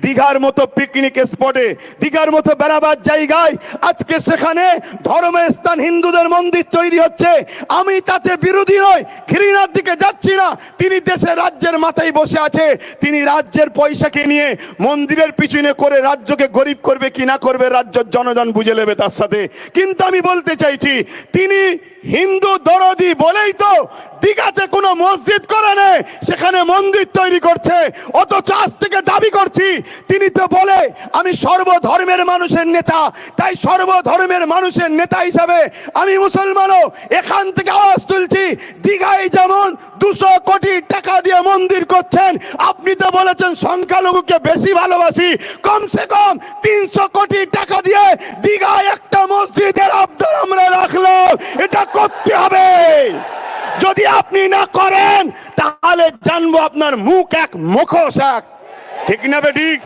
দীঘার মতো পিকনিক স্পটে, দীঘার মতো বেড়াবার জায়গায় আজকে সেখানে ধর্মস্থান হিন্দুদের মন্দির তৈরি হচ্ছে। আমি তাতে বিরোধী নই, ঘৃণার দিকে যাচ্ছি না। তিনি দেশের রাজ্যের মাথায় বসে আছে, তিনি রাজ্যের পয়সাকে নিয়ে মন্দিরের পিছনে করে রাজ্যকে গরিব করবে কি না করবে রাজ্যের জনগণ বুঝে নেবে তার সাথে। কিন্তু আমি বলতে চাইছি, তিনি হিন্দু দরদি বলেই তো দীঘাতে কোনো মসজিদ করে নেই, সেখানে মন্দির তৈরি করছে। অথচ আজ থেকে দাবি করছি, তিনি তো বলে আমি সর্বধর্মের মানুষের নেতা, তাই সর্বধর্মের মানুষের নেতা হিসাবে আমি মুসলমানও এখান থেকে আওয়াজ তুলছি। দীঘায় যেমন 200 কোটি টাকা দিয়ে মন্দির করছেন, আপনি তো বলেছেন সংখ্যালঘুকে বেশি ভালোবাসি, কমসে কম 300 কোটি টাকা দিয়ে দীঘায় একটা মসজিদের আবদার আমরা রাখলাম। এটা করতে হবে। যদি আপনি না করেন তাহলে জানবো আপনার মুখ এক মুখোশ এক। ঠিক না বে ঠিক?